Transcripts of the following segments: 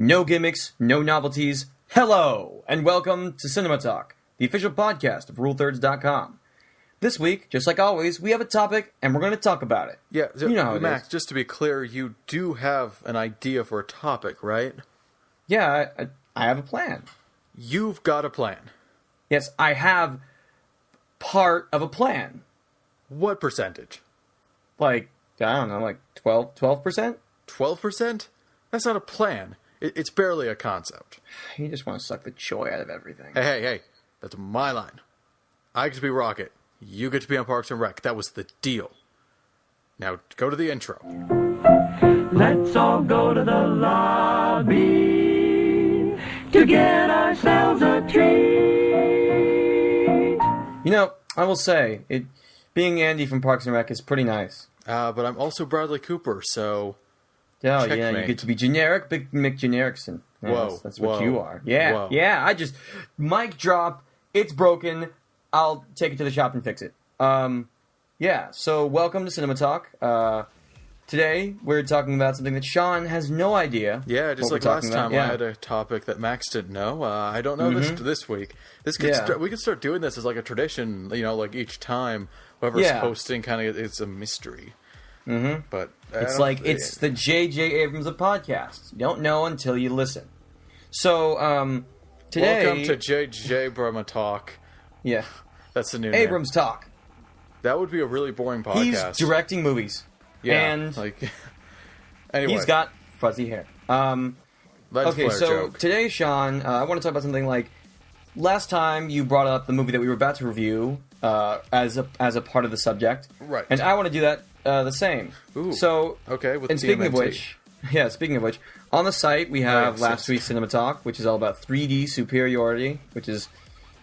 No gimmicks, no novelties. Hello, and welcome to CinemaTalk, the official podcast of RuleThirds.com. This week, just like always, we have a topic, and we're going to talk about it. Yeah, you know how it Max, is. just to be clear, you do have an idea for a topic, right? Yeah, I have a plan. You've got a plan. Yes, I have part of a plan. What percentage? Like, I don't know, like 12%? 12%? That's not a plan. It's barely a concept. You just want to suck the joy out of everything. Hey, that's my line. I get to be Rocket. You get to be on Parks and Rec. That was the deal. Now, go to the intro. Let's all go to the lobby to get ourselves a treat. You know, I will say, being Andy from Parks and Rec is pretty nice. But I'm also Bradley Cooper, so... Oh, Checkmate. yeah, you get to be generic, Big Mick Generickson. Yeah, Whoa, that's what whoa, you are. Yeah, whoa. yeah, mic drop, it's broken, I'll take it to the shop and fix it. Yeah, so welcome to Cinema Talk. Today, we're talking about something that Sean has no idea. Yeah, just what like we're last talking about. time, Yeah. I had a topic that Max didn't know. I don't know this week. This could Yeah. we could start doing this as like a tradition. You know, like each time whoever's Yeah. hosting kind of it's a mystery. Mm-hmm. But It's the J.J. Abrams of podcasts. You don't know until you listen. So, today... Welcome to J.J. Brahma Talk. Yeah. That's the new name. Abrams Talk. That would be a really boring podcast. He's directing movies. Yeah, And anyway, he's got fuzzy hair. Lens Okay, flare so joke. today, Sean, I want to talk about something like last time you brought up the movie that we were about to review as a part of the subject, Right. And I want to do that the same. Ooh. So, Okay, with and speaking of TMNT. which, on the site we have Right, last week's Cinema Talk, which is all about 3D superiority, which is,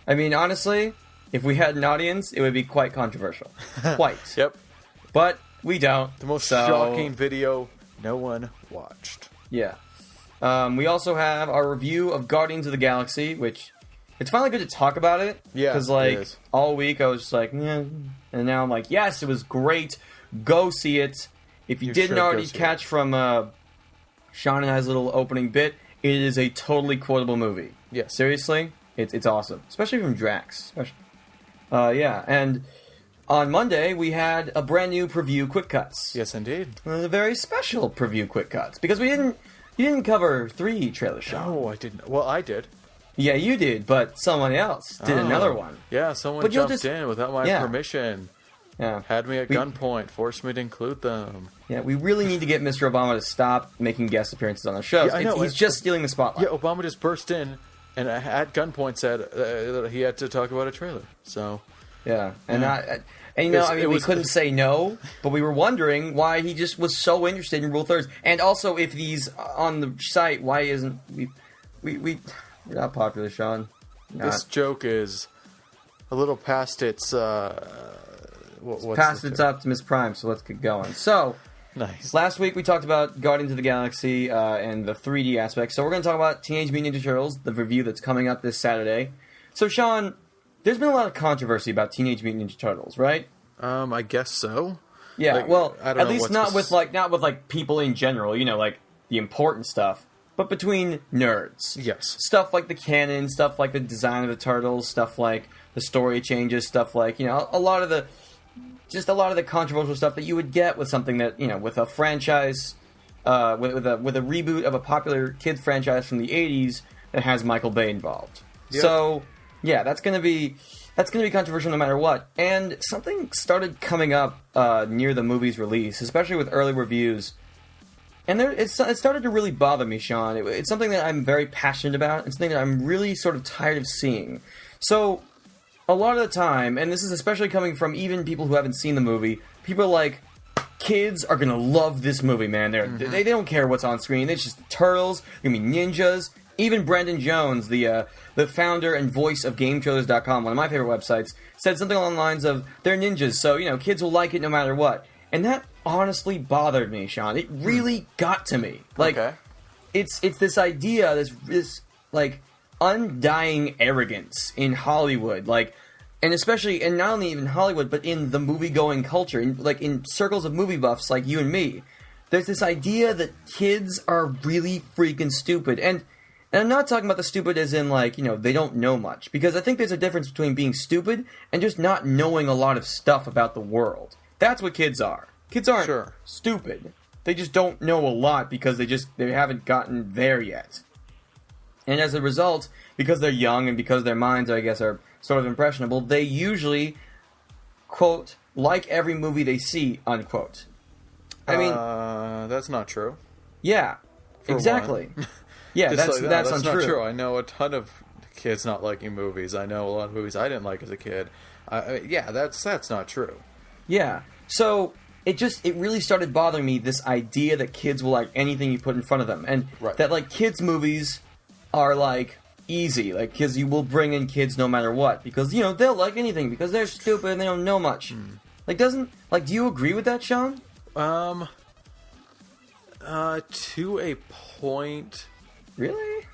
I mean, honestly, if we had an audience, it would be quite controversial, quite. Yep, But we don't. the most so- shocking video no one watched. Yeah. We also have our review of Guardians of the Galaxy, which it's finally good to talk about it. Yeah, Because, it like, is. all week I was just like, yeah. And now I'm like, yes, it was great. Go see it. If you didn't should go already see catch from Sean and I's little opening bit, it is a totally quotable movie. Yes. Seriously, it's awesome. Especially from Drax. Yeah, and on Monday we had a brand new preview Quick Cuts. Yes, indeed. A very special preview Quick Cuts. Because you didn't cover 3 trailers, Sean. No, I didn't. Well, I did. Yeah, you did, but someone else did another one. Yeah, someone But you'll jumped just- in without my yeah. permission. Yeah. Had me at gunpoint, forced me to include them. Yeah, we really need to get Mr. Obama to stop making guest appearances on the shows. Yeah, I know. He's just stealing the spotlight. Yeah, Obama just burst in and at gunpoint said that he had to talk about a trailer. So, Yeah, and Yeah. and you know, It's- I mean, it we was- couldn't say no, but we were wondering why he just was so interested in Rule Thirds, and also if he's on the site, why isn't we're not popular, Sean? this joke is a little past its what's Past the its term? Optimus Prime, so let's get going. So. Nice. Last week we talked about Guardians of the Galaxy and the 3D aspect, so we're going to talk about Teenage Mutant Ninja Turtles, the review that's coming up this Saturday. So, Sean, there's been a lot of controversy about Teenage Mutant Ninja Turtles, right? I guess so. Yeah, Like, well, I don't at know least what's not this- with people in general, you know, like the important stuff, but between nerds. Yes. Stuff like the canon, stuff like the design of the turtles, stuff like the story changes, stuff like, you know, a lot of the controversial stuff that you would get with something that, you know, with a franchise, with a reboot of a popular kids franchise from the 80s that has Michael Bay involved. Yep. So, yeah, that's gonna be controversial no matter what. And something started coming up near the movie's release, especially with early reviews. And it started to really bother me, Sean. It's something that I'm very passionate about. It's something that I'm really sort of tired of seeing. So, a lot of the time, and this is especially coming from even people who haven't seen the movie, people are like, kids are gonna love this movie, man. They don't care what's on screen. It's just turtles, gonna be ninjas. Even Brandon Jones, the founder and voice of GameTrailers.com, one of my favorite websites, said something along the lines of, they're ninjas, so, you know, kids will like it no matter what. And that honestly bothered me, Sean. It really got to me. Like, Okay. it's this idea, this like undying arrogance in Hollywood, like, and especially, and not only even Hollywood, but in the movie-going culture, in circles of movie buffs like you and me, there's this idea that kids are really freaking stupid. And I'm not talking about the stupid as in, like, they don't know much. Because I think there's a difference between being stupid and just not knowing a lot of stuff about the world. That's what kids are. Kids aren't stupid. They just don't know a lot because they haven't gotten there yet. And as a result, because they're young and because their minds, I guess, are sort of impressionable, they usually, quote, like every movie they see, unquote. I mean... that's not true. Yeah, exactly. Yeah, that's not untrue. true. I know a ton of kids not liking movies. I know a lot of movies I didn't like as a kid. Yeah, that's not true. Yeah, so... It really started bothering me, this idea that kids will like anything you put in front of them. And that, like, kids' movies are, like, easy. Like, because you will bring in kids no matter what. Because, they'll like anything. Because they're stupid and they don't know much. Like, do you agree with that, Sean? To a point. Really?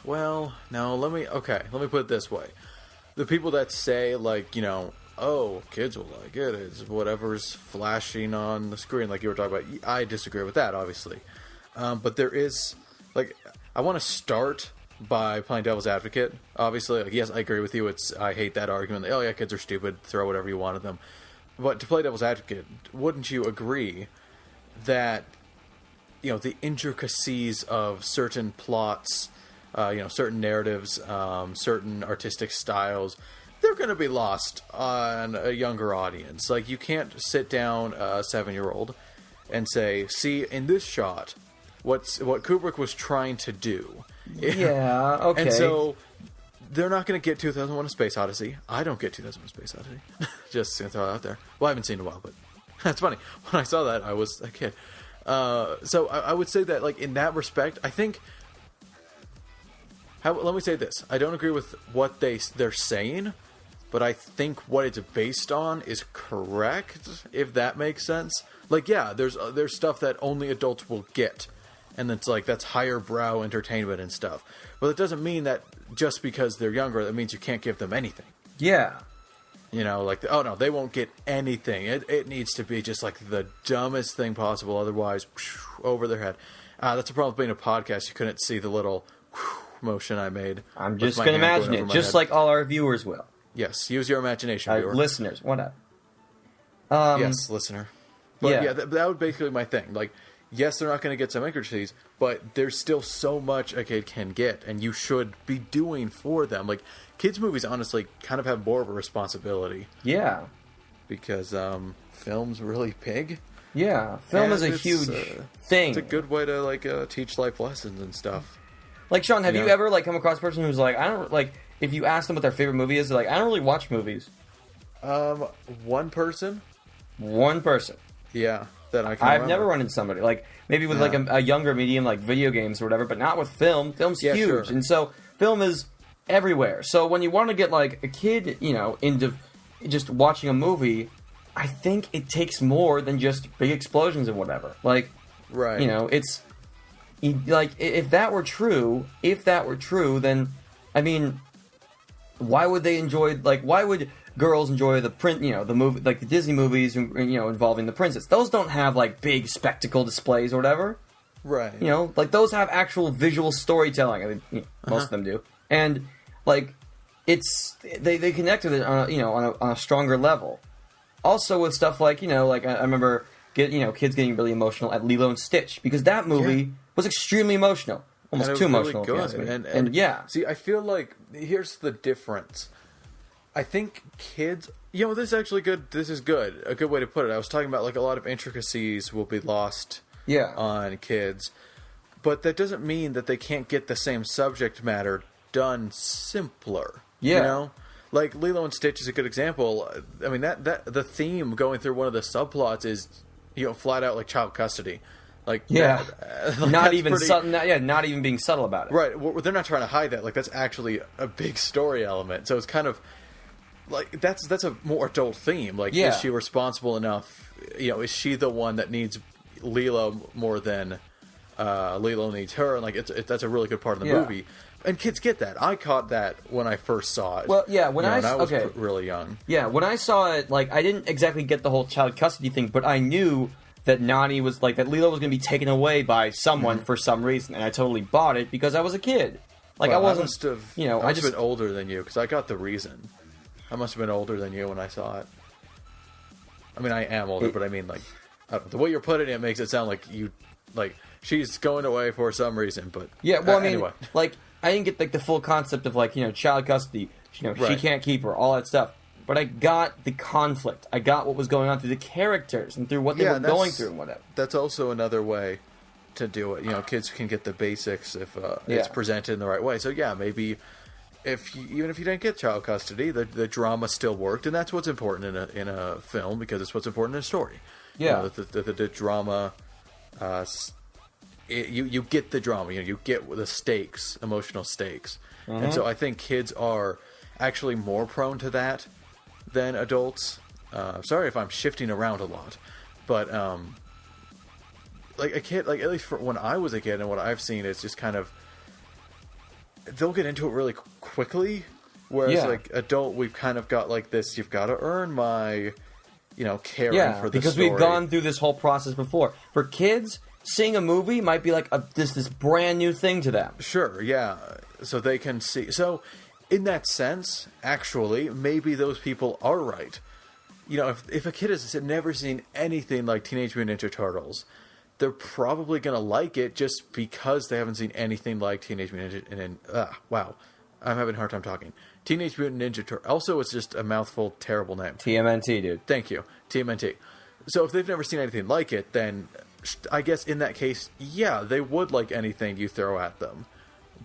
Well, no, let me put it this way. The people that say, like, oh, kids will like it. It's whatever's flashing on the screen, like you were talking about. I disagree with that, obviously. But there is, like, I want to start by playing devil's advocate. Obviously, like, yes, I agree with you. I hate that argument. That, oh, yeah, kids are stupid. Throw whatever you want at them. But to play devil's advocate, wouldn't you agree that, the intricacies of certain plots, certain narratives, certain artistic styles, they're going to be lost on a younger audience. Like, you can't sit down a 7-year-old and say, see, in this shot, what Kubrick was trying to do. Yeah, okay. And so, they're not going to get 2001: A Space Odyssey. I don't get 2001: A Space Odyssey. Just going to throw it out there. Well, I haven't seen it in a while, but that's funny. When I saw that, I was a kid. So, I would say that, like, in that respect, I think... let me say this. I don't agree with what they're saying, but I think what it's based on is correct, if that makes sense. Like, yeah, there's stuff that only adults will get, and it's like, that's higher brow entertainment and stuff. But it doesn't mean that just because they're younger, that means you can't give them anything. Yeah. Like, oh no, they won't get anything. It needs to be just like the dumbest thing possible, otherwise, over their head. That's the problem with being a podcast. You couldn't see the little motion I made. I'm just going to imagine it, just like all our viewers will. Yes, use your imagination, viewer. Listeners, what up? Yes, listener. But yeah, that would basically be my thing. Like, yes, they're not going to get some intricacies, but there's still so much a kid can get, and you should be doing for them. Like, kids' movies, honestly, kind of have more of a responsibility. Yeah. Because film's really big. Yeah, film is a huge thing. It's a good way to, like, teach life lessons and stuff. Like, Sean, have you ever, like, come across a person who's like, I don't, like... If you ask them what their favorite movie is, they're like, I don't really watch movies. One person? One person. Yeah, that I can I've remember. never run into somebody. Like, maybe with, like, a younger medium, like video games or whatever, but not with film. Film's huge. Sure. And so, film is everywhere. So, when you want to get, like, a kid, into just watching a movie, I think it takes more than just big explosions and whatever. Like, right. It's... Like, if that were true, then, I mean... Why would they enjoy, like, why would girls enjoy the movie, like the Disney movies, involving the princess? Those don't have, like, big spectacle displays or whatever. Right. Like, those have actual visual storytelling. I mean, most of them do. And, like, they connect with it on a stronger level. Also with stuff like, like, I remember, kids getting really emotional at Lilo and Stitch, because that movie was extremely emotional. Almost too emotional. Really good. And yeah. See, I feel like here's the difference. I think kids, this is actually good. This is good. A good way to put it. I was talking about, like, a lot of intricacies will be lost on kids, but that doesn't mean that they can't get the same subject matter done simpler. Yeah. Like Lilo and Stitch is a good example. I mean, that the theme going through one of the subplots is, flat out, like, child custody. Like, not even not even being subtle about it. Right, well, they're not trying to hide that. Like, that's actually a big story element. So it's kind of like that's a more adult theme. Like, is she responsible enough? Is she the one that needs Lilo more than Lilo needs her? And, like, that's a really good part of the movie. And kids get that. I caught that when I first saw it. Well, yeah, when I was really young. Yeah, when I saw it, like, I didn't exactly get the whole child custody thing, but I knew that Nani was like that Lilo was going to be taken away by someone for some reason, and I totally bought it because I was a kid. Like Well, I wasn't, must have, you know, I I must have just been older than you because I got the reason. I must have been older than you when I saw it. I mean, I am older, but I mean, like, I don't know, the way you're putting it makes it sound like she's going away for some reason. But yeah. Well, I mean, anyway. like I didn't get like the full concept of like child custody. She Right. can't keep her, all that stuff. But I got the conflict. I got what was going on through the characters and through what they were and going through and whatever. That's also another way to do it. Kids can get the basics if it's presented in the right way. So yeah, maybe even if you didn't get child custody, the drama still worked, and that's what's important in a film because it's what's important in a story. Yeah, the drama. You get the drama. You get the stakes, emotional stakes, and so I think kids are actually more prone to that than adults. Sorry if I'm shifting around a lot, but like a kid, like at least for when I was a kid and what I've seen is just kind of they'll get into it really quickly, whereas like adult we've kind of got like this. You've got to earn my, caring for the because story. we've gone through this whole process before. For kids, seeing a movie might be like this brand new thing to them. Sure, yeah. So they can see. So in that sense, actually, maybe those people are right. If a kid has never seen anything like Teenage Mutant Ninja Turtles, they're probably going to like it just because they haven't seen anything like Teenage Mutant Ninja... wow. I'm having a hard time talking. Teenage Mutant Ninja Turtles. Also, it's just a mouthful, terrible name. TMNT, dude. Thank you. TMNT. So if they've never seen anything like it, then I guess in that case, yeah, they would like anything you throw at them.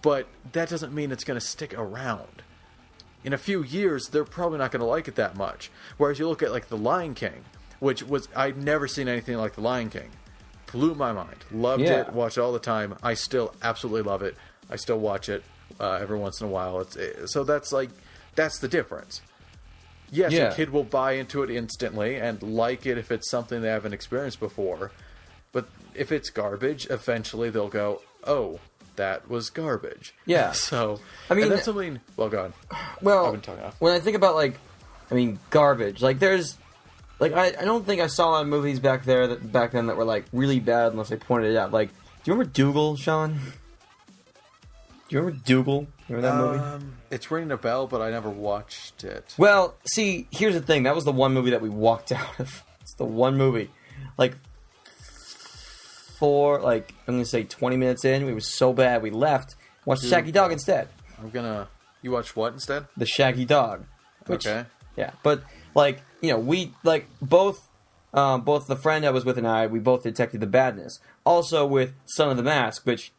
But that doesn't mean it's going to stick around. In a few years, they're probably not going to like it that much. Whereas you look at like The Lion King, which was... I'd never seen anything like The Lion King. Blew my mind. Loved it. Watched it all the time. I still absolutely love it. I still watch it every once in a while. So that's the difference. Yes, a kid will buy into it instantly and like it if it's something they haven't experienced before. But if it's garbage, eventually they'll go, oh, that was garbage. Yeah. So, I mean, and that's something... Well, go on. Well, I've been talking off. when I think about, garbage, there's... I don't think I saw a lot of movies back then that were, really bad unless they pointed it out. Do you remember Dougal, Sean? Do you remember Dougal? Remember that movie? It's ringing a bell, but I never watched it. Well, see, here's the thing. That was the one movie that we walked out of. It's the one movie. I'm going to say 20 minutes in, it was so bad we left. Watched Shaggy Dog instead. You watched what instead? The Shaggy Dog. Okay. Yeah, but, we, both the friend I was with and I, we both detected the badness. Also with Son of the Mask, which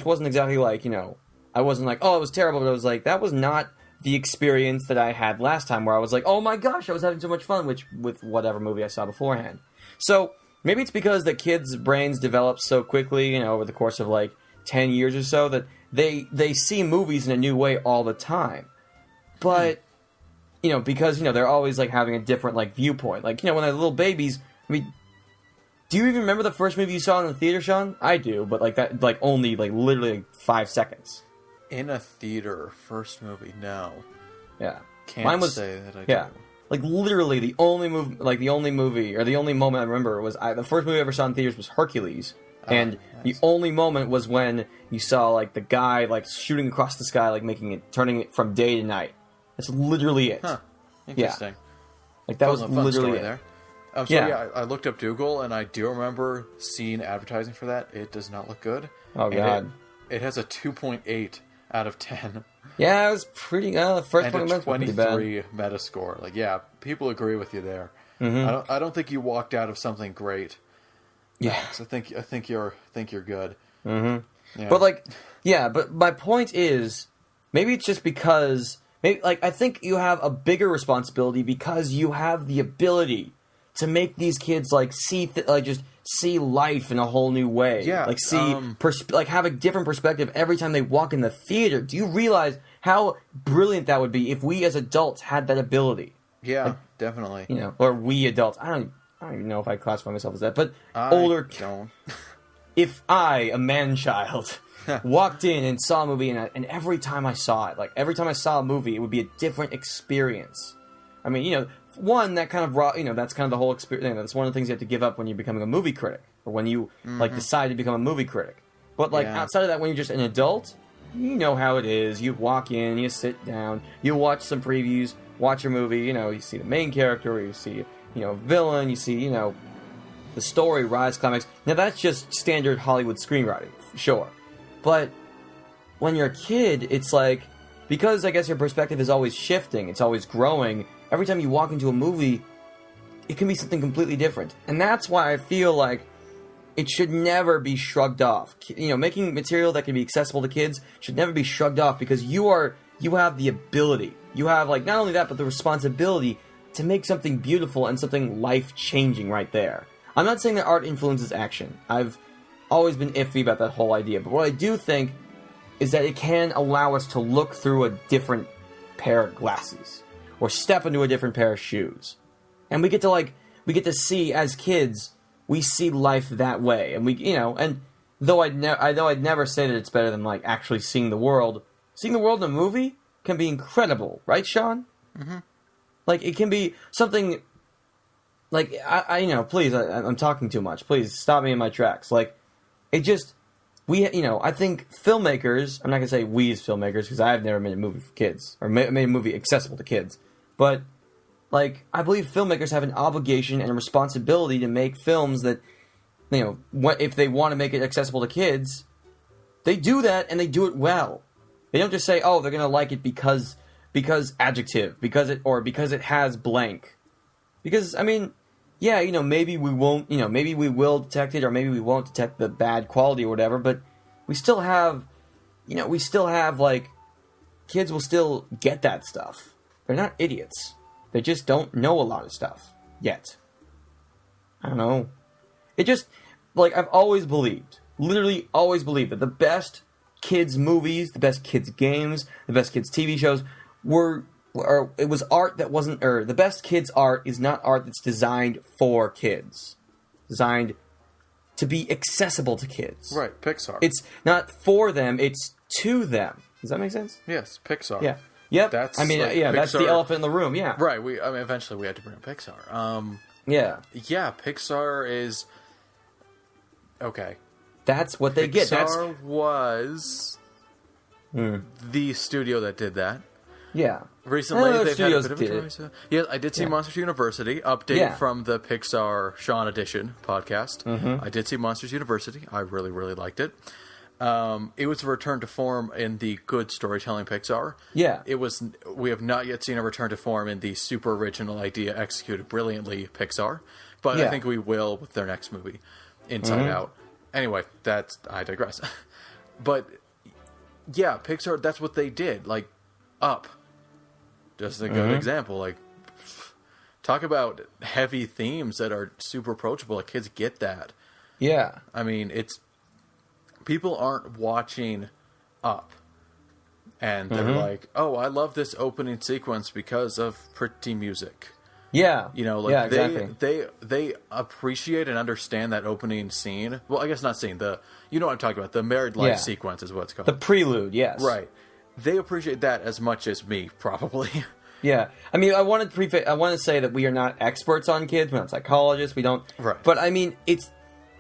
wasn't exactly I wasn't like, oh, it was terrible, but I was like, that was not the experience that I had last time where I was like, oh my gosh, I was having so much fun, with whatever movie I saw beforehand. So, maybe it's because the kids' brains develop so quickly, over the course of 10 years or so, that they see movies in a new way all the time. But, because, they're always, having a different, viewpoint. When they're little babies, I mean, do you even remember the first movie you saw in the theater, Sean? I do, but, only, literally 5 seconds. In a theater, first movie, no. Yeah. Can't say that I do. Literally, the only movie, or the only moment I remember was, the first movie I ever saw in theaters was Hercules. And the only moment was when you saw, the guy, shooting across the sky, turning it from day to night. That's literally it. Huh. Interesting. Yeah. That was literally it. There. I looked up Dougal, and I do remember seeing advertising for that. It does not look good. Oh, God. It has a 2.8 out of 10. Yeah, it was pretty... the first and 20 minutes were pretty bad. 23 Metascore. People agree with you there. Mm-hmm. I don't think you walked out of something great. Yeah. So I think you're good. Mm-hmm. Yeah. But my point is, maybe it's just because... I think you have a bigger responsibility because you have the ability to make these kids, just see life in a whole new way. Yeah. Have a different perspective every time they walk in the theater. Do you realize how brilliant that would be if we as adults had that ability? Yeah, definitely. Or we adults. I don't even know if I classify myself as that, but don't. If I, a man-child, walked in and saw a movie, and every time I saw it, every time I saw a movie, it would be a different experience. I mean, one, that kind of raw, that's kind of the whole experience. That's one of the things you have to give up when you're becoming a movie critic, or when you decide to become a movie critic. But outside of that, when you're just an adult, you know how it is. You walk in, you sit down, you watch some previews, watch your movie. You see the main character, or you see villain, you see the story, rise, climax. Now that's just standard Hollywood screenwriting, sure. But when you're a kid, it's like, because I guess your perspective is always shifting, it's always growing. Every time you walk into a movie, it can be something completely different. And that's why I feel like it should never be shrugged off. Making material that can be accessible to kids should never be shrugged off, because you have the ability. You have, not only that, but the responsibility to make something beautiful and something life-changing right there. I'm not saying that art influences action. I've always been iffy about that whole idea. But what I do think is that it can allow us to look through a different pair of glasses, or step into a different pair of shoes. And we get to see, as kids, we see life that way. And and though I'd never say that it's better than actually seeing the world in a movie can be incredible, right, Sean? Mm-hmm. It can be something. Please, I'm talking too much. Please stop me in my tracks. I think filmmakers, I'm not going to say we as filmmakers, because I've never made a movie for kids, or made a movie accessible to kids, but, I believe filmmakers have an obligation and a responsibility to make films that, if they want to make it accessible to kids, they do that, and they do it well. They don't just say, oh, they're going to like it because adjective, because it has blank. Because, maybe we won't, maybe we will detect it, or maybe we won't detect the bad quality or whatever, but we still have, kids will still get that stuff. They're not idiots. They just don't know a lot of stuff. Yet. I don't know. It just, I've always believed, literally always believed, that the best kids' movies, the best kids' games, the best kids' TV shows it was art that wasn't, the best kids' art is not art that's designed for kids. Designed to be accessible to kids. Right, Pixar. It's not for them, it's to them. Does that make sense? Yes, Pixar. Yeah. Yep. That's that's the elephant in the room, yeah. Right, eventually we had to bring up Pixar. Yeah. Yeah, Pixar is... Okay. That's what they get. Pixar was the studio that did that. Yeah. Recently, they've had a bit of did a choice. Yeah, I did see Monsters University. Update from the Pixar Sean Edition podcast. Mm-hmm. I did see Monsters University. I really, really liked it. It was a return to form in the good storytelling Pixar. Yeah. We have not yet seen a return to form in the super original idea executed brilliantly Pixar, but I think we will with their next movie, Inside Out. Anyway, I digress. But yeah, Pixar, that's what they did. Up. Just a good example. Talk about heavy themes that are super approachable. Kids get that. Yeah. I mean, people aren't watching Up, and they're like, "Oh, I love this opening sequence because of pretty music." Yeah, exactly. They appreciate and understand that opening scene. Well, I guess not scene. You know what I'm talking about. The married life sequence is what it's called. The prelude, yes. Right. They appreciate that as much as me, probably. Yeah, I mean, I want to say that we are not experts on kids. We're not psychologists. We don't. Right. But I mean,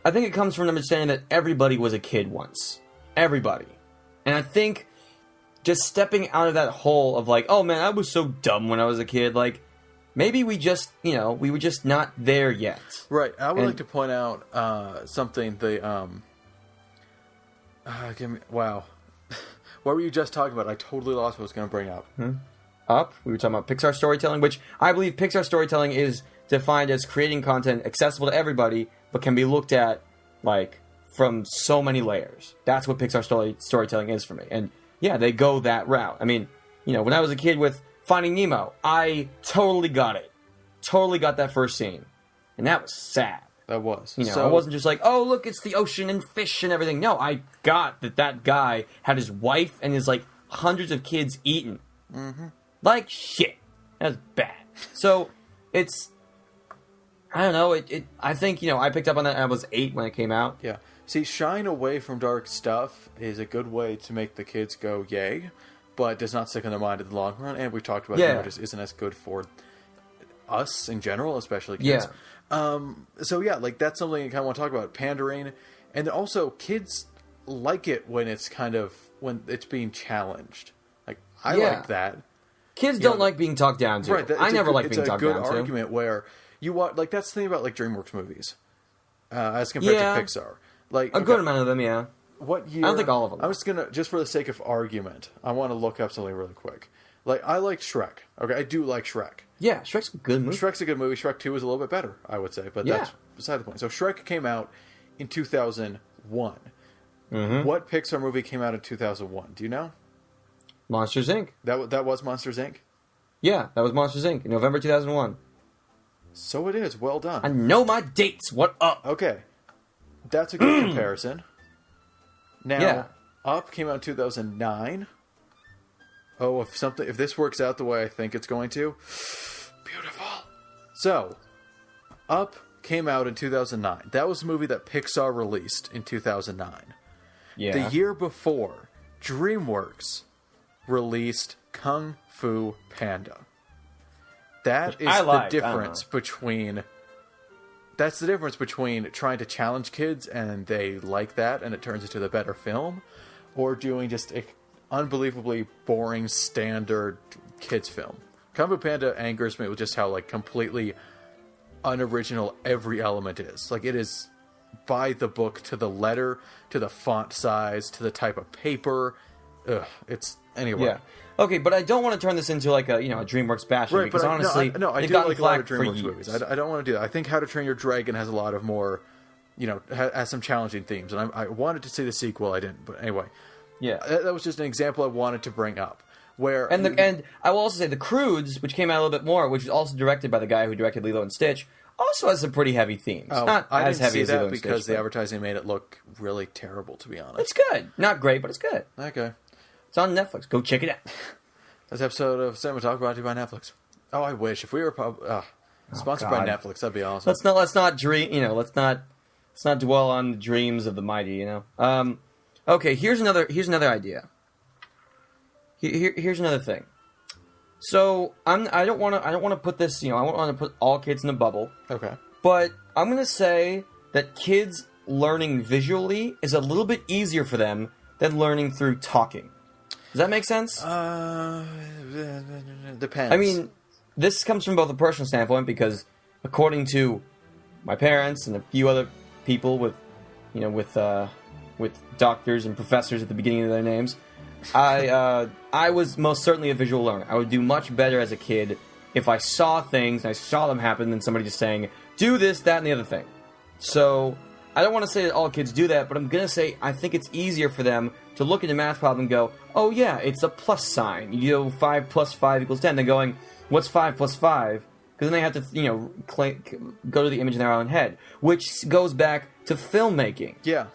I think it comes from an understanding that everybody was a kid once. Everybody. And I think just stepping out of that hole of oh man, I was so dumb when I was a kid. Maybe we just, we were just not there yet. Right. I would like to point out something. Wow. What were you just talking about? I totally lost what I was going to bring up. Up. We were talking about Pixar storytelling, which I believe Pixar storytelling is defined as creating content accessible to everybody, but can be looked at, from so many layers. That's what Pixar storytelling is for me. And, yeah, they go that route. I mean, when I was a kid with Finding Nemo, I totally got it. Totally got that first scene. And that was sad. That was. I wasn't just oh, look, it's the ocean and fish and everything. No, I got that guy had his wife and his, hundreds of kids eaten. Mm-hmm. Shit. That's bad. So, it's... I don't know. I think, I picked up on that. I was 8 when it came out. Yeah. See, shying away from dark stuff is a good way to make the kids go, yay, but does not stick in their mind in the long run. And we talked about it just isn't as good for us in general, especially kids. Yeah. So yeah, like that's something I kind of want to talk about, pandering, and then also kids like it when it's when it's being challenged. Like I like that. Kids don't like being talked down to. Right, I never like being talked down to. It's a good argument where you watch, like that's the thing about like DreamWorks movies as compared to Pixar. Like a good amount of them, yeah. What year? I don't think all of them. I'm just gonna, just for the sake of argument, I want to look up something really quick. Like I like Shrek. Okay, I do like Shrek. Yeah, Shrek's a good movie. Shrek's a good movie. Shrek 2 is a little bit better, I would say, but that's beside the point. So Shrek came out in 2001. Mm-hmm. What Pixar movie came out in 2001? Do you know? Monsters Inc. That was Monsters Inc. Yeah, that was Monsters Inc. in November 2001. So it is. Well done. I know my dates. What up? Okay, that's a good comparison. Now, Yeah. Up came out in 2009. Oh, if this works out the way I think it's going to, beautiful. So, Up came out in 2009. That was a movie that Pixar released in 2009. Yeah. The year before, DreamWorks released Kung Fu Panda. That is the difference between... That's the difference between trying to challenge kids and they like that and it turns into the better film, or doing just an unbelievably boring standard kids film. Kung Fu Panda angers me with just how like completely unoriginal every element is. Like it is by the book to the letter, to the font size, to the type of paper. Ugh, it's anyway. Yeah. Okay, but I don't want to turn this into like a DreamWorks bashing because honestly, I they've do gotten like a lot of flack for DreamWorks years. movies. I don't want to do that. I think How to Train Your Dragon has a lot of more, has some challenging themes, and I wanted to see the sequel. I didn't, but anyway, Yeah. that was just an example I wanted to bring up. Where And I will also say The Croods, which came out a little bit more, which was also directed by the guy who directed Lilo and Stitch, also has some pretty heavy themes. Not I as didn't heavy see as Lilo that and because Stitch, the advertising made it look really terrible. To be honest, it's good. Not great, but it's good. okay. It's on Netflix. Go check it out. This episode of CinemaTalk brought to you by Netflix. Oh, I wish if we were sponsored by God. Netflix, that'd be awesome. Let's not dream. Let's not dwell on the dreams of the mighty. Okay. Here's another idea. Here's another thing. So I don't want to put this. I don't want to put all kids in a bubble. Okay. But I'm going to say that kids learning visually is a little bit easier for them than learning through talking. Does that make sense? Depends. I mean, this comes from both a personal standpoint because, according to my parents and a few other people with doctors and professors at the beginning of their names, I was most certainly a visual learner. I would do much better as a kid if I saw things and I saw them happen than somebody just saying, do this, that, and the other thing. So, I don't want to say that all kids do that, but I'm going to say I think it's easier for them to look at a math problem and go, oh yeah, it's a plus sign. 5 plus 5 equals 10. They're going, what's 5 plus 5? Because then they have to, go to the image in their own head, which goes back to filmmaking. Yeah.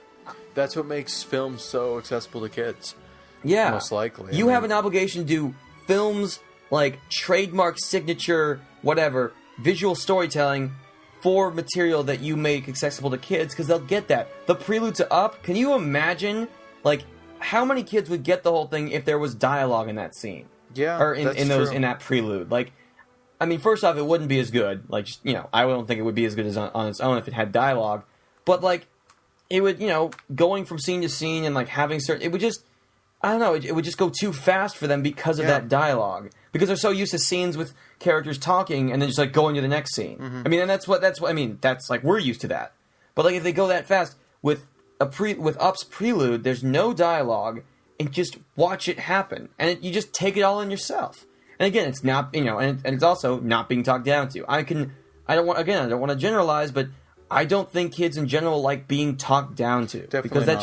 That's what makes film so accessible to kids. Yeah. Most likely. You have an obligation to do films like trademark, signature, whatever, visual storytelling for material that you make accessible to kids because they'll get that. The prelude to Up, can you imagine, how many kids would get the whole thing if there was dialogue in that scene? Yeah, or that's in that prelude. First off, it wouldn't be as good. I don't think it would be as good as on its own if it had dialogue. But it would, going from scene to scene and having certain, it would just, I don't know, it would just go too fast for them because of that dialogue. Because they're so used to scenes with characters talking and then just going to the next scene. Mm-hmm. That's we're used to that. But if they go that fast with Up's prelude, there's no dialogue and just watch it happen, and you just take it all in yourself. And again, it's not and it's also not being talked down to. I don't want to generalize, but I don't think kids in general like being talked down to. Definitely because that not.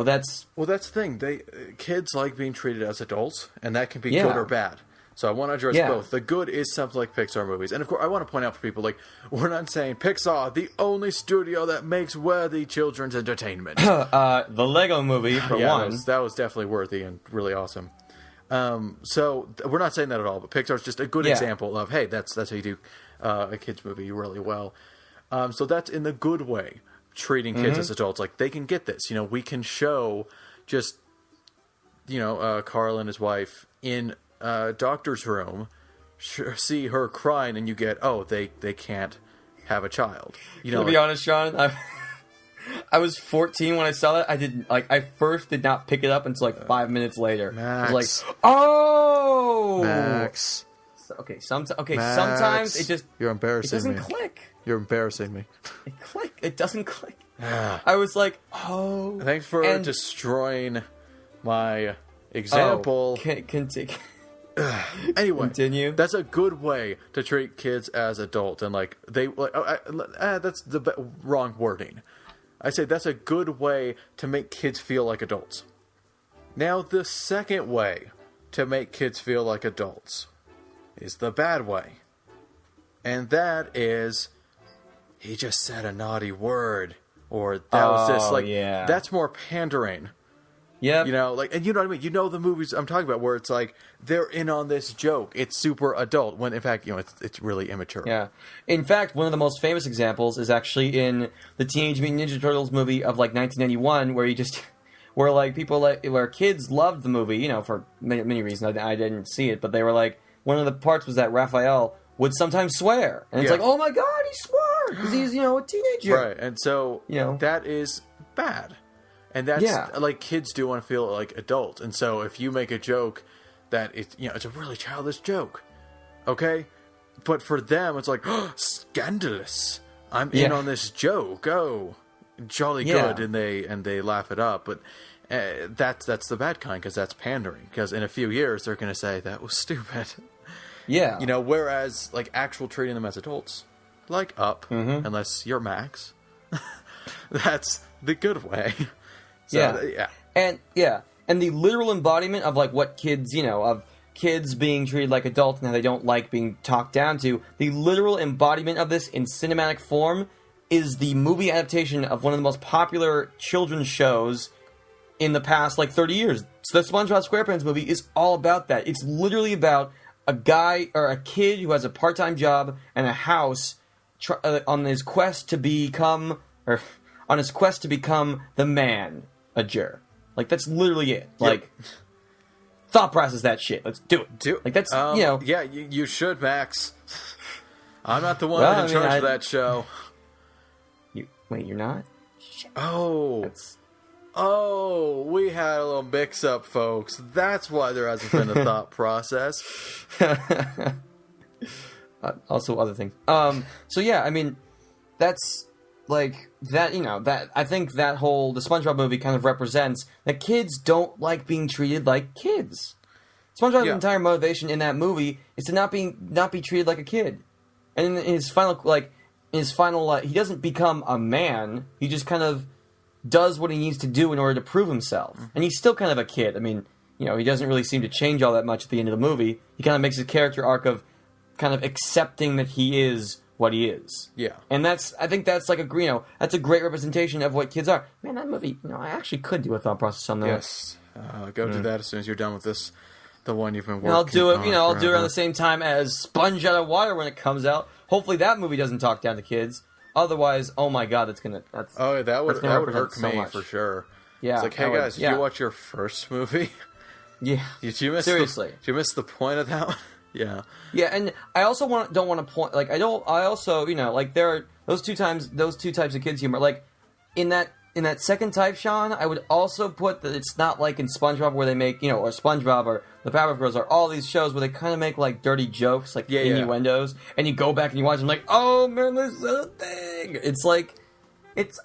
That's the thing. Kids like being treated as adults, and that can be good or bad. So I want to address both. The good is something like Pixar movies. And of course, I want to point out for people, we're not saying Pixar, the only studio that makes worthy children's entertainment. The Lego movie, for one. That was definitely worthy and really awesome. So we're not saying that at all, but Pixar's just a good example of, hey, that's how you do a kid's movie really well. So that's in the good way, treating kids as adults. They can get this. We can show just, Carl and his wife in a doctor's room see her crying, and you get, oh, they can't have a child. You know, to be honest, Sean, I was 14 when I saw that. I first did not pick it up until like 5 minutes later. Max. I was like, oh, Max. Max. Sometimes it just you're embarrassing me. It doesn't click. You're embarrassing me. It doesn't click. I was like, oh. Thanks for destroying my example. Anyway, continue. That's a good way to treat kids as adults, and like that's the wrong wording. I say that's a good way to make kids feel like adults. Now, the second way to make kids feel like adults is the bad way, and that is he just said a naughty word, or that was this. Like, that's more pandering. Yeah, you know, like, and you know what I mean. You know the movies I'm talking about, where it's like they're in on this joke. It's super adult, when in fact, you know, it's really immature. Yeah, in fact, one of the most famous examples is actually in the Teenage Mutant Ninja Turtles movie of like 1991, where kids loved the movie, you know, for many reasons. I didn't see it, but they were like, one of the parts was that Raphael would sometimes swear, and it's like, oh my god, he swore because he's, you know, a teenager, right? And so, you know, that is bad. And that's, like, kids do want to feel like adults. And so if you make a joke that it's, you know, it's a really childish joke, okay? But for them, it's like, oh, scandalous. I'm in on this joke. Oh, jolly good. And they laugh it up. But that's the bad kind, because that's pandering. Because in a few years, they're going to say, that was stupid. Yeah. You know, whereas, like, actual treating them as adults, like Up, unless you're Max, that's the good way. So, and the literal embodiment of like what kids, you know, of kids being treated like adults and how they don't like being talked down to. The literal embodiment of this in cinematic form is the movie adaptation of one of the most popular children's shows in the past like 30 years. So the SpongeBob SquarePants movie is all about that. It's literally about a guy or a kid who has a part-time job and a house on his quest to become the man. Like, that's literally it. Like, thought process that shit. Let's do it. Like, that's, you know. Yeah, you should, Max. I'm not the one in charge of that show. Wait, you're not? Shit. Oh, we had a little mix-up, folks. That's why there hasn't been a thought process. Also other things. So, yeah, I mean, that's... Like, that, you know, that I think the SpongeBob movie kind of represents that kids don't like being treated like kids. SpongeBob's entire motivation in that movie is to not be treated like a kid. And in his final, he doesn't become a man. He just kind of does what he needs to do in order to prove himself. And he's still kind of a kid. I mean, you know, he doesn't really seem to change all that much at the end of the movie. He kind of makes his character arc of kind of accepting that he is what he is. Yeah. And I think that's like that's a great representation of what kids are. Man, that movie, you know, I actually could do a thought process on that. Yes. Go do that as soon as you're done with this, the one you've been working on. I'll do it, I'll do it around the same time as Sponge Out of Water when it comes out. Hopefully that movie doesn't talk down to kids. Otherwise, oh my god, that would hurt me for sure. Yeah. It's like, hey guys, did you watch your first movie? Yeah. Did you miss Seriously. Did you miss the point of that one? Yeah. Yeah, and I also don't want to point like I also, you know, like there are those two types of kids humor. Like in that second type, Sean, I would also put that it's not like in SpongeBob where they make, you know, or SpongeBob or the Powerpuff Girls or all these shows where they kind of make like dirty jokes, like innuendos, and you go back and you watch them like, oh man, this is a thing. It's like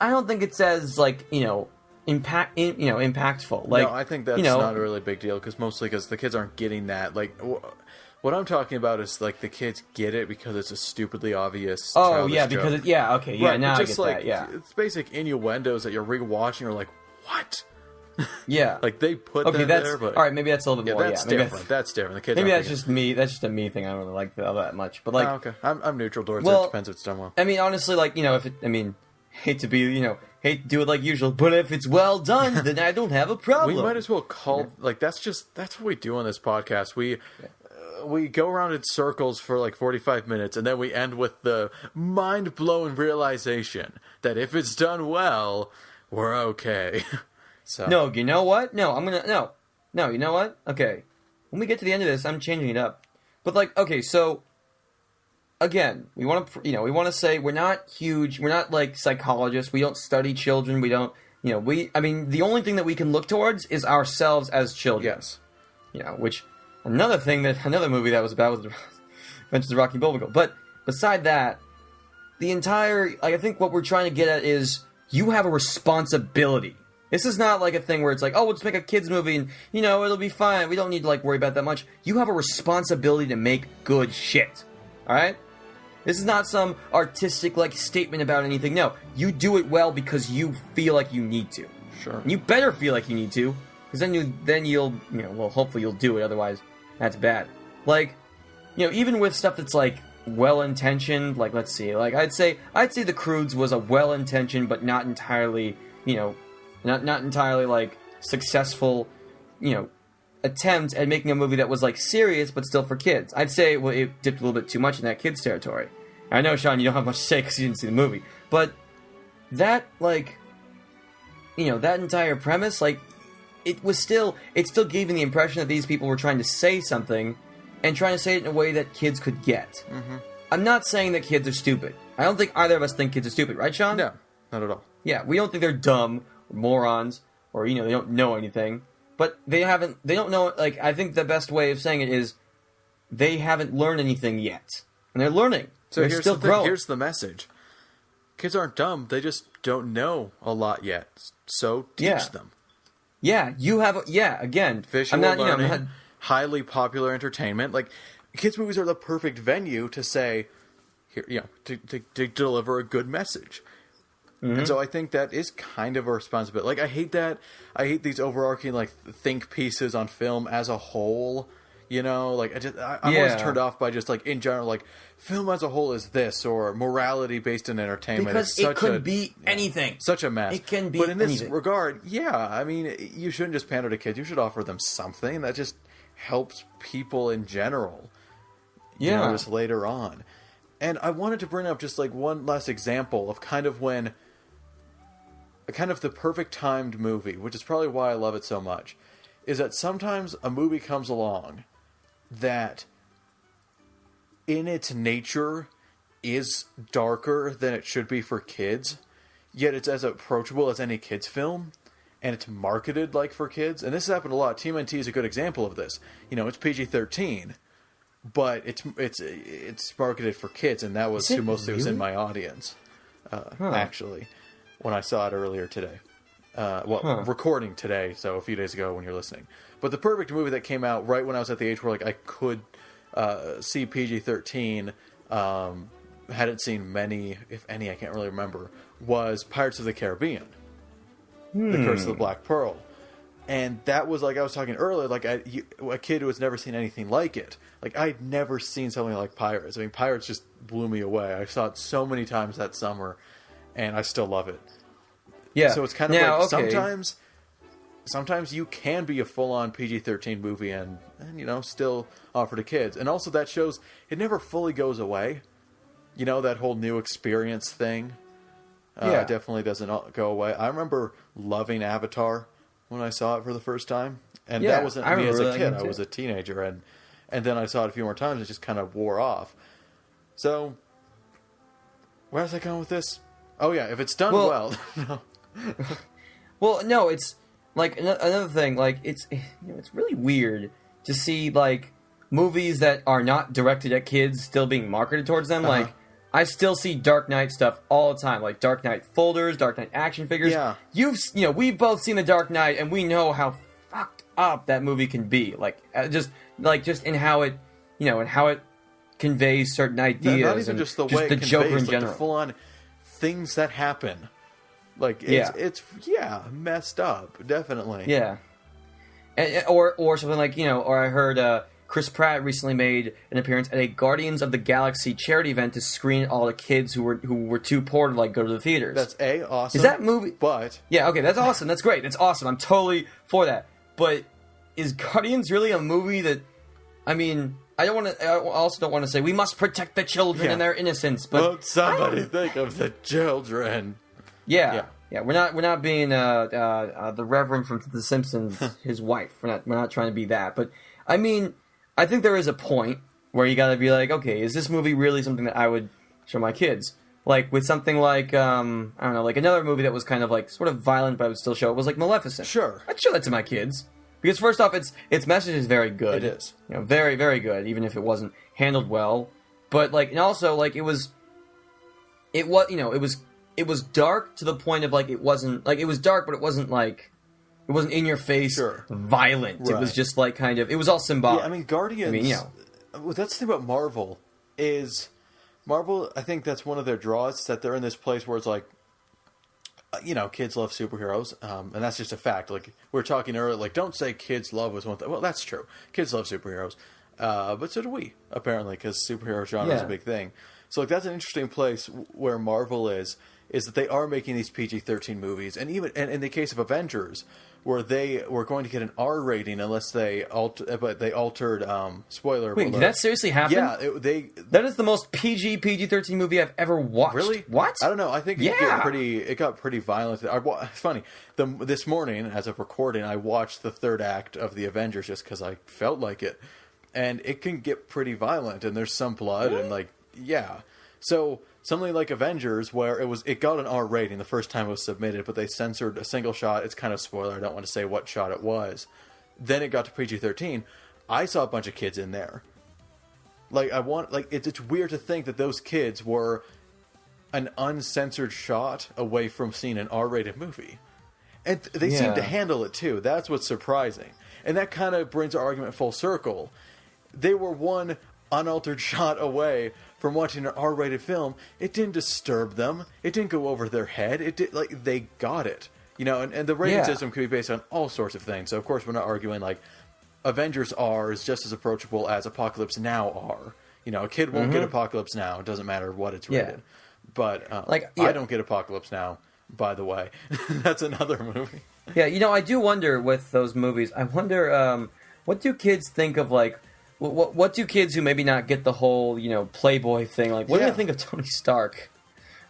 I don't think it's as like, you know, impactful. Like, no, I think that's not a really big deal because the kids aren't getting that. Like, what I'm talking about is like the kids get it because it's a stupidly obvious. Oh yeah, because joke. Right, now I get like, that. Yeah, it's basic innuendos that you're rewatching. Are like, what? Yeah, like they put that there. But all right, maybe that's a little bit more. That's different. That's different. The kids. Maybe that's just me. That's just a me thing. I don't really like that much. But like, okay, I'm neutral towards it. Depends if it's done well. I mean, honestly, like, you know, hate to do it like usual, but if it's well done, then I don't have a problem. We might as well call like that's what we do on this podcast. We go around in circles for like 45 minutes, and then we end with the mind-blowing realization that if it's done well, we're okay. So no, you know what? No, you know what? Okay, when we get to the end of this, I'm changing it up. But like, okay, so again, we want to, we want to say we're not huge. We're not like psychologists. We don't study children. We don't, I mean, the only thing that we can look towards is ourselves as children. Yes. Which another movie that was about was Adventures of Rocky and Bullwinkle. But beside that, the entire, I think what we're trying to get at is you have a responsibility. This is not like a thing where it's like, oh, we'll just make a kids movie and, it'll be fine. We don't need to like worry about that much. You have a responsibility to make good shit. All right? This is not some artistic like statement about anything. No, you do it well because you feel like you need to. Sure. And you better feel like you need to, because then you'll hopefully you'll do it. Otherwise, that's bad. Like, even with stuff that's like well-intentioned, like let's see, like I'd say The Croods was a well-intentioned but not entirely, not entirely like successful, attempt at making a movie that was like serious but still for kids. I'd say it dipped a little bit too much in that kids territory. I know, Sean, you don't have much to say because you didn't see the movie, but that like, that entire premise, like, it still gave me the impression that these people were trying to say something and trying to say it in a way that kids could get. Mm-hmm. I'm not saying that kids are stupid. I don't think either of us think kids are stupid, right, Sean? No, not at all. Yeah, we don't think they're dumb or morons or they don't know anything. But they don't know, like, I think the best way of saying it is they haven't learned anything yet. And they're learning. So they're still growing. Here's the message. Kids aren't dumb, they just don't know a lot yet. So teach them. Yeah, again. Visual learning, highly popular entertainment. Like, kids' movies are the perfect venue to say, here, to deliver a good message. Mm-hmm. And so I think that is kind of a responsibility. Like, I hate that. I hate these overarching, like, think pieces on film as a whole. I'm always turned off by just, like, in general, like, film as a whole is this, or morality based in entertainment. Because it could be anything. Such a mess. It can be But in this anything. regard, I mean, you shouldn't just pander to kids. You should offer them something that just helps people in general. Just later on. And I wanted to bring up just, like, one last example of kind of the perfect timed movie, which is probably why I love it so much, is that sometimes a movie comes along that in its nature is darker than it should be for kids, yet it's as approachable as any kids film, and it's marketed like for kids. And this has happened a lot. TMNT is a good example of this. It's PG-13, but it's marketed for kids, and that was who mostly was in my audience, actually, when I saw it earlier today. Recording today, so a few days ago when you're listening. But the perfect movie that came out right when I was at the age where, like, I could see PG-13, hadn't seen many, if any, I can't really remember, was Pirates of the Caribbean. The Curse of the Black Pearl. And that was, like I was talking earlier, like a kid who has never seen anything like it. Like, I'd never seen something like Pirates. I mean, Pirates just blew me away. I saw it so many times that summer, and I still love it. Yeah. So it's kind of sometimes you can be a full-on PG-13 movie and still offer to kids. And also that shows it never fully goes away. That whole new experience thing definitely doesn't go away. I remember loving Avatar when I saw it for the first time. And that wasn't me as a kid. I was a teenager. And then I saw it a few more times. It just kind of wore off. So, where was I going with this? Oh, yeah, if it's done well. Well, no, it's like another thing. Like, it's really weird to see like movies that are not directed at kids still being marketed towards them. Uh-huh. Like, I still see Dark Knight stuff all the time, like Dark Knight folders, Dark Knight action figures. Yeah. We've both seen The Dark Knight, and we know how fucked up that movie can be. Like, just in how it, and how it conveys certain ideas. Not even just the way it conveys, Joker in like general. The full-on things that happen. Like, it's messed up, definitely. Yeah. Or something like, or I heard Chris Pratt recently made an appearance at a Guardians of the Galaxy charity event to screen all the kids who were too poor to, like, go to the theaters. That's awesome. Is that movie... But... Yeah, okay, that's awesome. That's great. That's awesome. I'm totally for that. But is Guardians really a movie that... I mean... I also don't want to say we must protect the children and their innocence, but... Won't somebody think of the children? Yeah. We're not being the Reverend from The Simpsons, his wife. We're not trying to be that. But I mean, I think there is a point where you gotta be like, okay, is this movie really something that I would show my kids? Like with something like I don't know, like another movie that was kind of like sort of violent, but I would still show it was like Maleficent. Sure, I'd show that to my kids because first off, its message is very good. It is, very very good, even if it wasn't handled well. But like, and also like it was dark to the point of like it was dark, but it wasn't in your face, violent. Right. It was just like kind of, it was all symbolic. Yeah, I mean, Guardians. I mean, well, that's the thing about Marvel is Marvel. I think that's one of their draws, that they're in this place where it's like, kids love superheroes, and that's just a fact. Like we were talking earlier, like don't say kids love was one thing. Well, that's true. Kids love superheroes, but so do we apparently, because superhero genre is a big thing. So like that's an interesting place where Marvel is that they are making these PG-13 movies, and even and in the case of Avengers, where they were going to get an R rating unless they altered spoiler. Wait, alert. did that seriously happen? Yeah, that is the most PG-13 movie I've ever watched. Really? What? I don't know. I think it got pretty violent. It's funny. This morning, as of recording, I watched the third act of the Avengers just because I felt like it, and it can get pretty violent, and there's some blood and like so. Something like Avengers, where it got an R rating the first time it was submitted, but they censored a single shot. It's kind of spoiler. I don't want to say what shot it was. Then it got to PG-13. I saw a bunch of kids in there. Like it's weird to think that those kids were an uncensored shot away from seeing an R-rated movie, and they seem to handle it too. That's what's surprising, and that kind of brings our argument full circle. They were one unaltered shot away from watching an R-rated film. It didn't disturb them. It didn't go over their head. It did, like, they got it. And the rating system could be based on all sorts of things. So of course we're not arguing like Avengers R is just as approachable as Apocalypse Now R. A kid won't get Apocalypse Now. It doesn't matter what it's rated. But I don't get Apocalypse Now, by the way. That's another movie. Yeah, I do wonder with those movies. I wonder what do kids think of like. What do kids who maybe not get the whole, Playboy thing, like, what do they think of Tony Stark?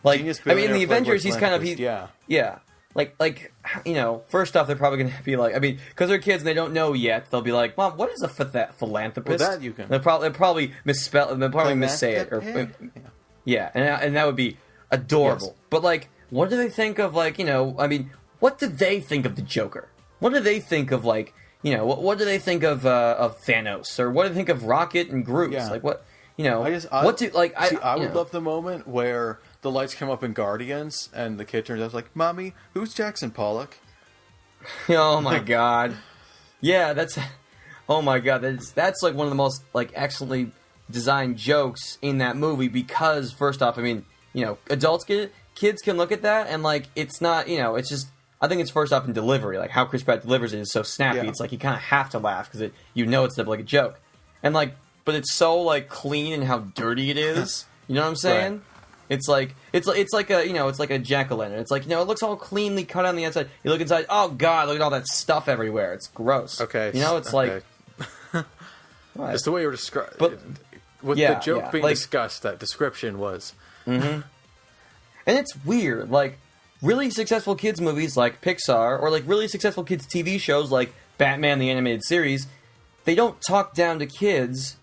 Like, I mean, in the Avengers, he's kind of, like, first off, they're probably going to be like, I mean, because they're kids and they don't know yet, they'll be like, Mom, what is a philanthropist? Well, that you can. They'll probably misspell, they'll probably missay it. And that would be adorable. Yes. But, like, what do they think of, like, I mean, what do they think of the Joker? What do they think of, like, what do they think of Thanos, or what do they think of Rocket and Groot? Yeah. Like what, I would love the moment where the lights come up in Guardians and the kid turns out like, "Mommy, who's Jackson Pollock?" Oh my god, yeah, that's like one of the most like excellently designed jokes in that movie, because first off, I mean, adults get it, kids can look at that and like it's not, it's just. I think it's first off in delivery, like how Chris Pratt delivers it is so snappy. Yeah. It's like you kind of have to laugh because it's like a joke, and like, but it's so like clean and how dirty it is. You know what I'm saying? Right. It's like a it's like a jack-o'-lantern. It's like it looks all cleanly cut on the outside. You look inside, oh god, look at all that stuff everywhere. It's gross. Okay, it's like it's the way you were describing. But with the joke being discussed, that description was. Mm-hmm. And it's weird, like. Really successful kids movies like Pixar, or like really successful kids TV shows like Batman the Animated Series, they don't talk down to kids,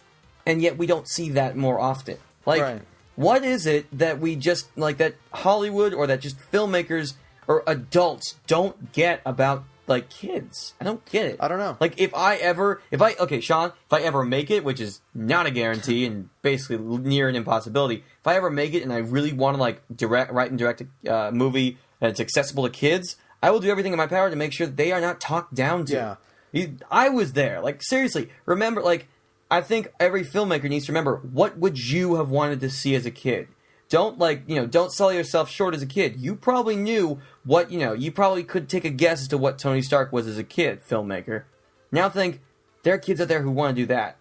and yet we don't see that more often. Like, What is it that we just, like, that Hollywood or that just filmmakers or adults don't get about, like, kids? I don't get it. I don't know. Like, okay, Sean, if I ever make it, which is not a guarantee and basically near an impossibility, if I ever make it and I really want to, like, write and direct a movie and it's accessible to kids, I will do everything in my power to make sure that they are not talked down to. Yeah. I was there. Like, seriously, remember, like, I think every filmmaker needs to remember, what would you have wanted to see as a kid? Don't, like, don't sell yourself short as a kid. You probably knew what, you probably could take a guess as to what Tony Stark was as a kid, filmmaker. Now think, there are kids out there who want to do that.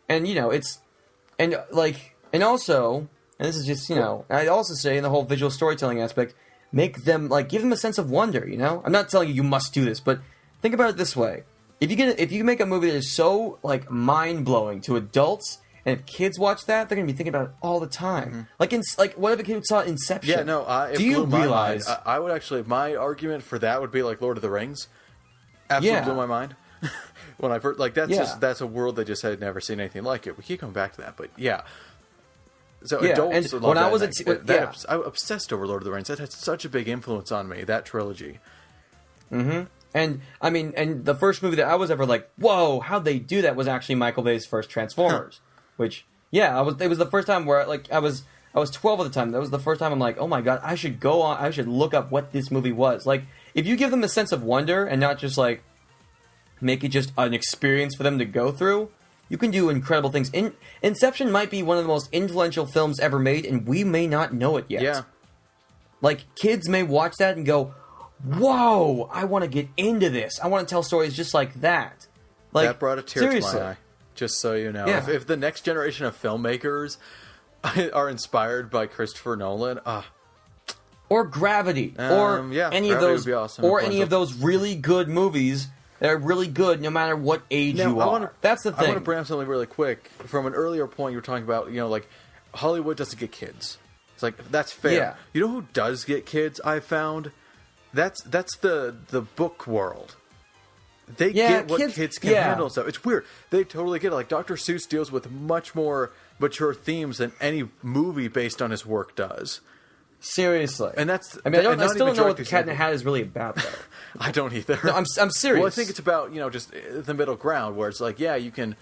And, and also, and this is just, I'd also say in the whole visual storytelling aspect, make them, like, give them a sense of wonder, I'm not telling you must do this, but think about it this way. If you make a movie that is so, like, mind-blowing to adults, and if kids watch that, they're going to be thinking about it all the time. Mm-hmm. What if a kid saw Inception? Yeah, no, it do you blew realize? My mind. I would actually, my argument for that would be like Lord of the Rings. Absolutely blew my mind. when I first, like, that's Yeah. that's a world that just had never seen anything like it. We keep coming back to that, but yeah. So Yeah, adults and love when I that, was and a that I was obsessed over Lord of the Rings. That had such a big influence on me, that trilogy. And I mean, and the first movie that I was ever like, whoa, how'd they do that? Was actually Michael Bay's first Transformers, which it was the first time where like I was 12 at the time. That was the first time I'm like, oh my god, I should look up what this movie was. Like, if you give them a sense of wonder and not just like make it just an experience for them to go through, you can do incredible things. Inception might be one of the most influential films ever made, and we may not know it yet. Yeah. Like, kids may watch that and go, whoa, I want to get into this. I want to tell stories just like that. Like, That brought a tear seriously. to my eye. Just so you know. Yeah. If the next generation of filmmakers are inspired by Christopher Nolan, Or Gravity, or yeah, any of Gravity those, would be awesome. or any of those really good movies that are really good no matter what age you are. That's the thing. I want to bring up something really quick. From an earlier point, you were talking about, like, Hollywood doesn't get kids. It's like, that's fair. Yeah. You know who does get kids, I've found? That's the book world. They get what kids can handle and stuff. It's weird. They totally get it. Like, Dr. Seuss deals with much more mature themes than any movie based on his work does. Seriously. And that's... I mean, I still don't know what the The Cat in the Hat is really about, though. I don't either. No, I'm serious. Well, I think it's about, just the middle ground, where it's like, yeah, you can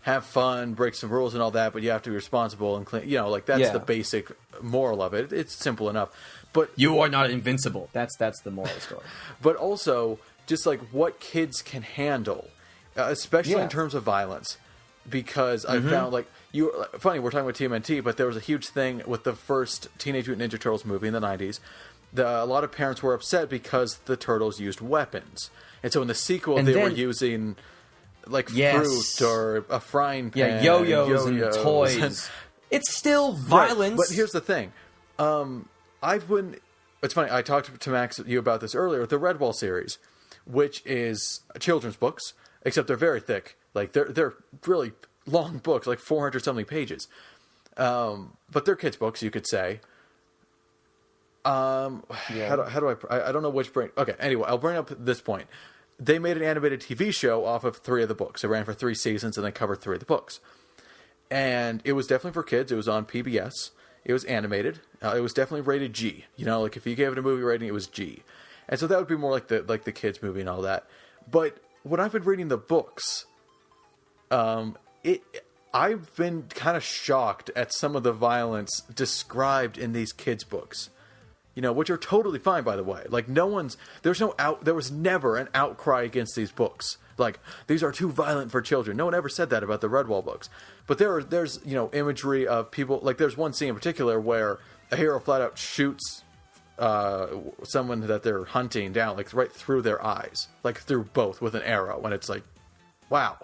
have fun, break some rules and all that, but you have to be responsible and clean. Like, that's the basic moral of it. It's simple enough. But you are not invincible. That's the moral story. But also, just like what kids can handle, especially in terms of violence. Because I found, like, funny, we're talking about TMNT, but there was a huge thing with the first Teenage Mutant Ninja Turtles movie in the 90s. A lot of parents were upset because the Turtles used weapons. And so in the sequel, they were using, like, fruit or a frying pan. Yeah, yo-yos and toys. It's still violence. Right. But here's the thing. It's funny, I talked to Max, you about this earlier, the Redwall series, which is children's books, except they're very thick. Like, they're really long books, like 400-something pages. But they're kids' books, you could say. How do I don't know which brain... Okay, anyway, I'll bring up this point. They made an animated TV show off of 3 of the books. It ran for 3 seasons, and they covered 3 of the books. And it was definitely for kids. It was on PBS. It was animated. It was definitely rated G. Like, if you gave it a movie rating, it was G. And so that would be more like the kids movie and all that. But when I've been reading the books, I've been kind of shocked at some of the violence described in these kids' books. Which are totally fine, by the way. Like, there was never an outcry against these books. Like, these are too violent for children. No one ever said that about the Redwall books. But there's imagery of people, like, there's one scene in particular where a hero flat out shoots someone that they're hunting down, like, right through their eyes, like through both with an arrow, and it's like, wow.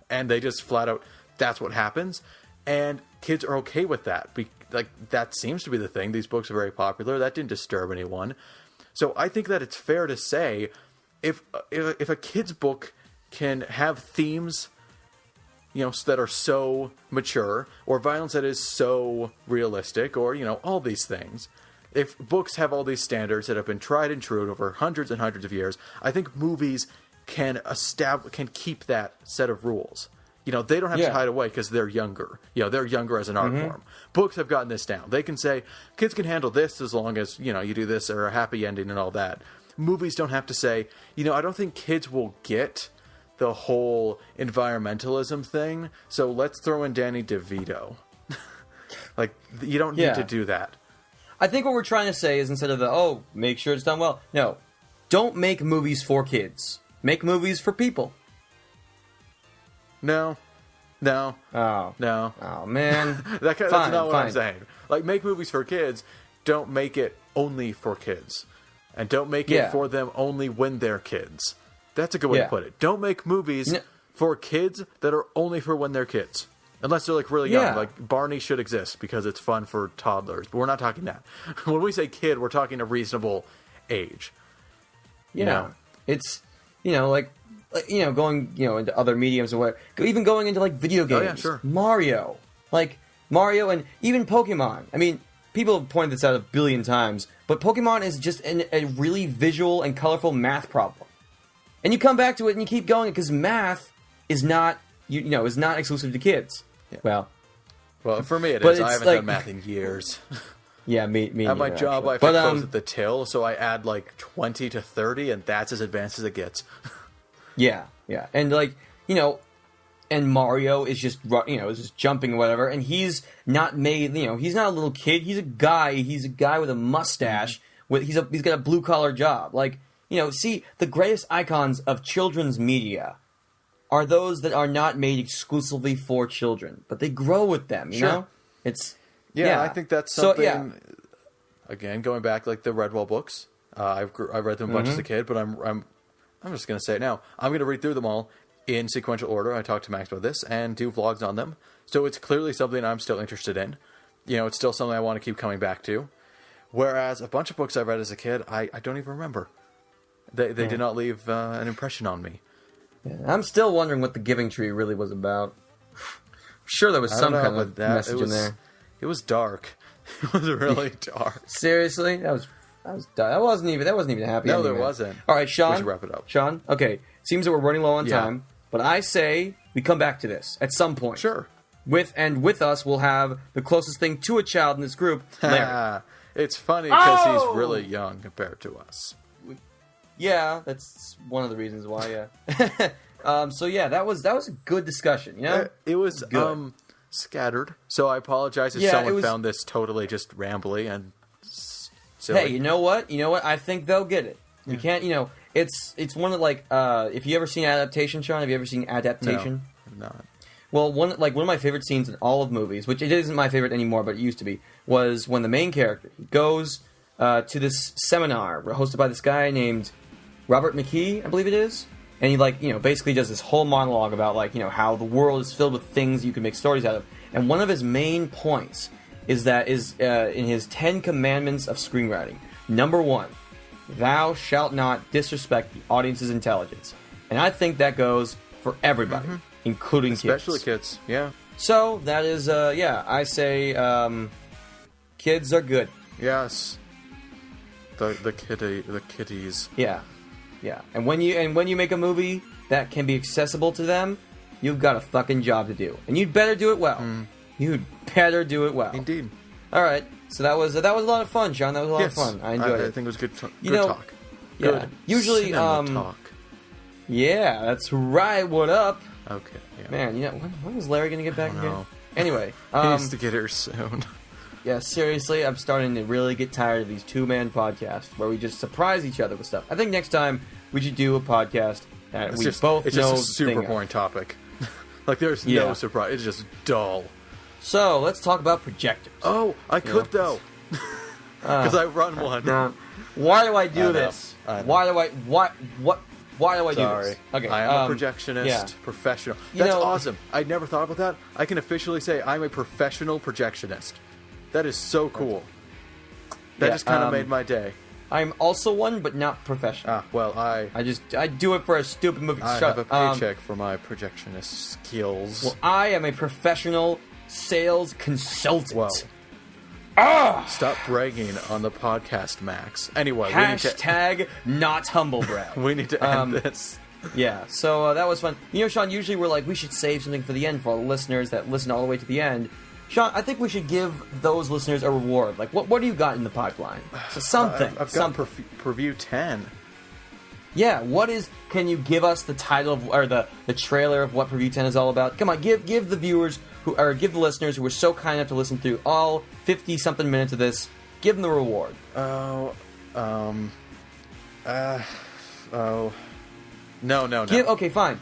And they just flat out, that's what happens. And kids are okay with that. Like, that seems to be the thing. These books are very popular. That didn't disturb anyone. So I think that it's fair to say, if a kid's book can have themes, that are so mature, or violence that is so realistic, or, all these things. If books have all these standards that have been tried and true over hundreds and hundreds of years, I think movies can keep that set of rules. They don't have to hide away because they're younger. They're younger as an art form. Books have gotten this down. They can say, kids can handle this as long as, you do this, or a happy ending and all that. Movies don't have to say, I don't think kids will get the whole environmentalism thing, so let's throw in Danny DeVito. Like, you don't need to do that. I think what we're trying to say is, instead of make sure it's done well, no. Don't make movies for kids. Make movies for people. No. Oh. No. Oh, man. That's not what I'm saying. Like, make movies for kids. Don't make it only for kids. And don't make it for them only when they're kids. That's a good way to put it. Don't make movies for kids that are only for when they're kids. Unless they're, like, really young. Like, Barney should exist because it's fun for toddlers. But we're not talking that. When we say kid, we're talking a reasonable age. It's, going, into other mediums or whatever. Even going into, like, video games. Oh, yeah, sure. Mario. Like, Mario and even Pokemon. I mean, people have pointed this out a billion times, but Pokemon is just a really visual and colorful math problem. And you come back to it and you keep going because math is not is not exclusive to kids. Yeah. Well, for me it but is. I haven't done math in years. Yeah, me At my neither, job, actually. I have to close at the till, so I add like 20 to 30, and that's as advanced as it gets. Yeah, and and Mario is just is just jumping or whatever, and he's not made. He's not a little kid. He's a guy. He's a guy with a mustache. He's got a blue collar job. See, the greatest icons of children's media are those that are not made exclusively for children, but they grow with them. You know, it's. Yeah, I think that's something. Again, going back like the Redwall books, I read them a bunch as a kid, but I'm just gonna say it now. I'm gonna read through them all in sequential order. I talked to Max about this and do vlogs on them, so it's clearly something I'm still interested in. It's still something I want to keep coming back to. Whereas a bunch of books I read as a kid, I don't even remember. They did not leave an impression on me. Yeah, I'm still wondering what the Giving Tree really was about. I'm sure there was some kind of message in there. It was dark. It was really dark. Seriously, that wasn't even happy. No, ending, there man. wasn't. All right, Sean. We should wrap it up. Sean, okay. Seems that we're running low on time, but I say we come back to this at some point. Sure. With us, we'll have the closest thing to a child in this group, Larry. It's funny because he's really young compared to us. Yeah, that's one of the reasons why. Yeah. So yeah, that was a good discussion. It was good. Scattered. So I apologize if someone found this totally just rambly and silly. Hey, you know what? I think they'll get it. You can't. It's one of if you ever seen Adaptation, Sean? Have you ever seen Adaptation? No, I'm not. Well, one of my favorite scenes in all of movies, which it isn't my favorite anymore, but it used to be, was when the main character goes to this seminar hosted by this guy named Robert McKee, I believe it is, and he basically does this whole monologue about how the world is filled with things you can make stories out of, and one of his main points is in his 10 commandments of screenwriting. Number 1, thou shalt not disrespect the audience's intelligence, and I think that goes for everybody. Including especially kids. Yeah. So that is, I say, kids are good. Yes. The kitties. Yeah. And when you make a movie that can be accessible to them, you've got a fucking job to do, and you'd better do it well. You'd better do it well. Indeed. All right. So that was a lot of fun, Sean. That was a lot of fun. I enjoyed it. I think it was good talk. Yeah. Good. Usually, CinemaTalk. Yeah, that's right. What up? Okay. Yeah. Man, when is Larry gonna get back again? Anyway, he needs to get here soon. Yeah, seriously, I'm starting to really get tired of these two-man podcasts where we just surprise each other with stuff. I think next time we should do a podcast that It's just a super boring topic. There's no surprise. It's just dull. So let's talk about projectors. Oh, I could though, because I run one. Why do I do this? Why do I do this? Okay, I am a projectionist, professional. That's awesome. I never thought about that. I can officially say I'm a professional projectionist. That is so cool. That just kind of made my day. I'm also one, but not professional. I do it for a stupid movie. I have a paycheck for my projectionist skills. Well, I am a professional sales consultant. Whoa. Stop bragging on the podcast, Max. Anyway, hashtag not humble brag. We need to end this. Yeah, so that was fun. Sean, usually we're like, we should save something for the end for all the listeners that listen all the way to the end. Sean, I think we should give those listeners a reward. What do you got in the pipeline? So something. I've got preview 10. Yeah, can you give us the title or the trailer of what Preview 10 is all about? Come on, give the viewers give the listeners who were so kind enough to listen through all 50-something minutes of this, give them the reward. No. Okay, fine.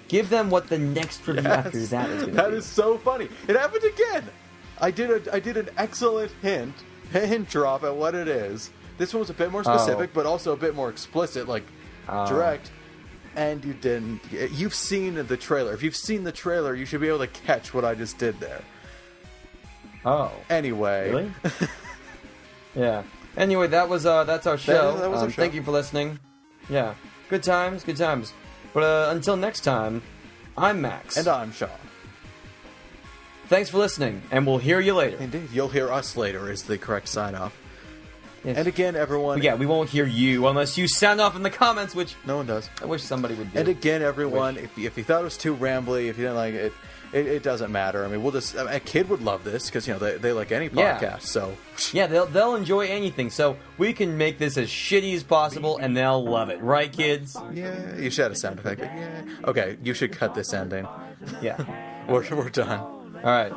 Give them what the next review after that is going to be. That is so funny. It happened again. I did an excellent hint drop at what it is. This one was a bit more specific, but also a bit more explicit, direct. And you didn't. You've seen the trailer. If you've seen the trailer, you should be able to catch what I just did there. Oh. Anyway. Really? Yeah. Anyway, that's our show. That was our show. Thank you for listening. Yeah. Good times. But until next time, I'm Max. And I'm Sean. Thanks for listening, and we'll hear you later. Indeed. You'll hear us later is the correct sign-off. And again, everyone... Yeah, we won't hear you unless you sound off in the comments, which... No one does. I wish somebody would do. And again, everyone, if you thought it was too rambly, if you didn't like it, it doesn't matter. I mean, a kid would love this, because, they like any podcast, so... Yeah, they'll enjoy anything, so we can make this as shitty as possible, and they'll love it. Right, kids? Yeah, you should have a sound effect, but yeah. Okay, you should cut this ending. Yeah. We're done. All right.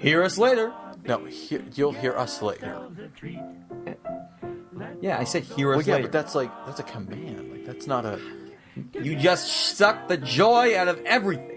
Hear us later. No, you'll hear us later. Yeah, I said hear us Well, yeah, later. but that's a command. Like, that's not a... You just suck the joy out of everything.